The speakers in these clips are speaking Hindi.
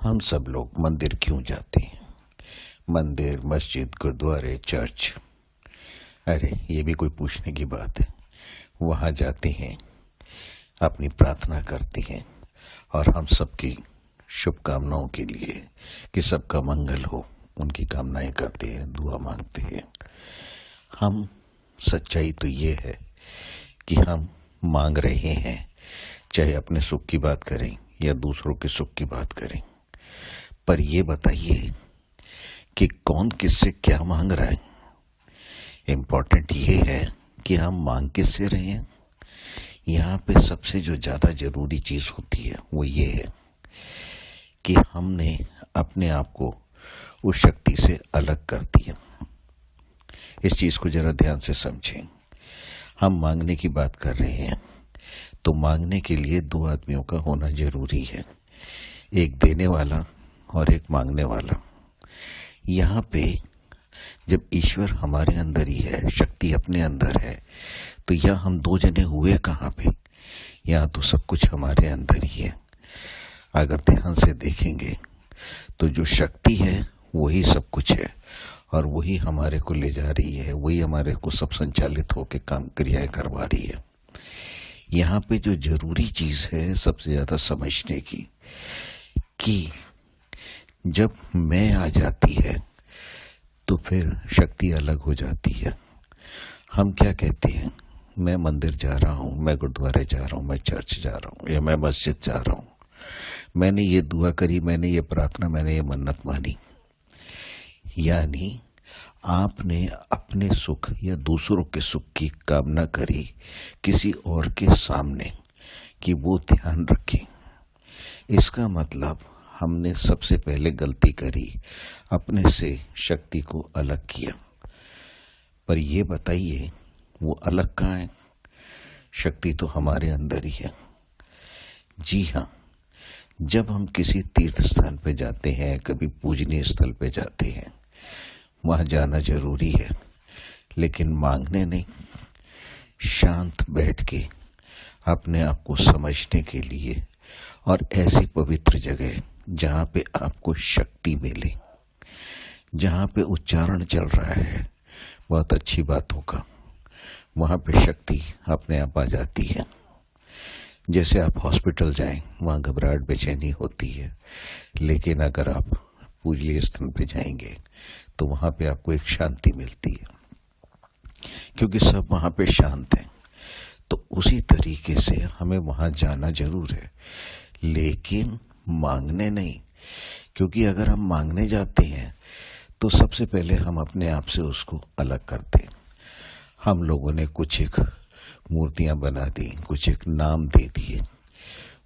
हम सब लोग मंदिर क्यों जाते हैं? मंदिर, मस्जिद, गुरुद्वारे, चर्च। अरे ये भी कोई पूछने की बात है? वहाँ जाते हैं, अपनी प्रार्थना करते हैं और हम सबकी शुभकामनाओं के लिए कि सबका मंगल हो, उनकी कामनाएं करते हैं, दुआ मांगते हैं। हम सच्चाई तो ये है कि हम मांग रहे हैं, चाहे अपने सुख की बात करें या दूसरों के सुख की बात करें। पर ये बताइए कि कौन किससे क्या मांग रहा है। इम्पोर्टेंट ये है कि हम मांग किससे रहे हैं। यहाँ पे सबसे जो ज़्यादा जरूरी चीज़ होती है वो ये है कि हमने अपने आप को उस शक्ति से अलग कर दिया। इस चीज़ को जरा ध्यान से समझें। हम मांगने की बात कर रहे हैं तो मांगने के लिए दो आदमियों का होना जरूरी है, एक देने वाला और एक मांगने वाला। यहाँ पे जब ईश्वर हमारे अंदर ही है, शक्ति अपने अंदर है, तो यहाँ हम दो जने हुए कहाँ पे? यहाँ तो सब कुछ हमारे अंदर ही है। अगर ध्यान से देखेंगे तो जो शक्ति है वही सब कुछ है और वही हमारे को ले जा रही है, वही हमारे को सब संचालित होकर काम क्रियाएं करवा रही है। यहाँ पे जो जरूरी चीज है सबसे ज्यादा समझने की, कि जब मैं आ जाती है तो फिर शक्ति अलग हो जाती है। हम क्या कहते हैं? मैं मंदिर जा रहा हूँ, मैं गुरुद्वारे जा रहा हूँ, मैं चर्च जा रहा हूँ या मैं मस्जिद जा रहा हूँ, मैंने ये दुआ करी, मैंने ये प्रार्थना, मैंने ये मन्नत मानी। यानी आपने अपने सुख या दूसरों के सुख की कामना करी किसी और के सामने कि वो ध्यान रखें। इसका मतलब हमने सबसे पहले गलती करी, अपने से शक्ति को अलग किया। पर ये बताइए वो अलग कहाँ है? शक्ति तो हमारे अंदर ही है। जी हाँ, जब हम किसी तीर्थ स्थान पे जाते हैं, कभी पूजनीय स्थल पे जाते हैं, वहाँ जाना जरूरी है, लेकिन मांगने नहीं, शांत बैठ के अपने आप को समझने के लिए, और ऐसी पवित्र जगह जहाँ पे आपको शक्ति मिले, जहाँ पे उच्चारण चल रहा है बहुत अच्छी बातों का, वहाँ पे शक्ति अपने आप आ जाती है। जैसे आप हॉस्पिटल जाएं, वहाँ घबराहट बेचैनी होती है, लेकिन अगर आप पूजनीय स्थान पे जाएंगे तो वहाँ पे आपको एक शांति मिलती है, क्योंकि सब वहाँ पे शांत हैं। तो उसी तरीके से हमें वहाँ जाना जरूर है, लेकिन मांगने नहीं। क्योंकि अगर हम मांगने जाते हैं तो सबसे पहले हम अपने आप से उसको अलग करते हैं। हम लोगों ने कुछ एक मूर्तियां बना दी, कुछ एक नाम दे दिए।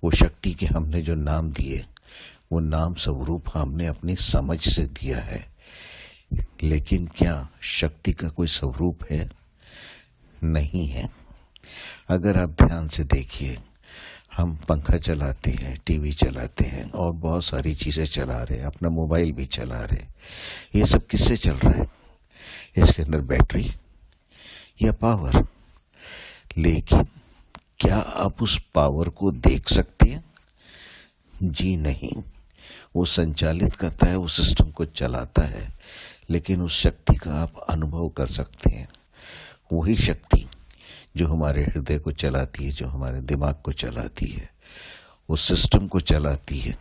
वो शक्ति के हमने जो नाम दिए, वो नाम स्वरूप हमने अपनी समझ से दिया है, लेकिन क्या शक्ति का कोई स्वरूप है? नहीं है। अगर आप ध्यान से देखिए, हम पंखा चलाते हैं, टीवी चलाते हैं और बहुत सारी चीजें चला रहे हैं, अपना मोबाइल भी चला रहे हैं। ये सब किससे चल रहा है? इसके अंदर बैटरी या पावर। लेकिन क्या आप उस पावर को देख सकते हैं? जी नहीं। वो संचालित करता है, वो सिस्टम को चलाता है, लेकिन उस शक्ति का आप अनुभव कर सकते हैं। वही शक्ति जो हमारे हृदय को चलाती है, जो हमारे दिमाग को चलाती है, उस सिस्टम को चलाती है।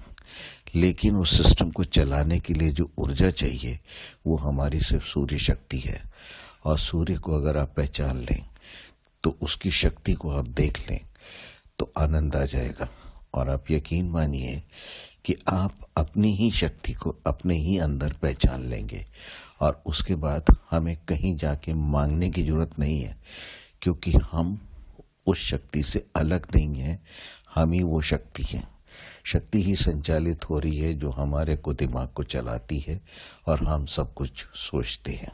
लेकिन उस सिस्टम को चलाने के लिए जो ऊर्जा चाहिए वो हमारी सिर्फ सूर्य शक्ति है। और सूर्य को अगर आप पहचान लें, तो उसकी शक्ति को आप देख लें, तो आनंद आ जाएगा। और आप यकीन मानिए कि आप अपनी ही शक्ति को अपने ही अंदर पहचान लेंगे, और उसके बाद हमें कहीं जाके मांगने की जरूरत नहीं है, क्योंकि हम उस शक्ति से अलग नहीं है, हम ही वो शक्ति हैं। शक्ति ही संचालित हो रही है जो हमारे को दिमाग को चलाती है और हम सब कुछ सोचते हैं।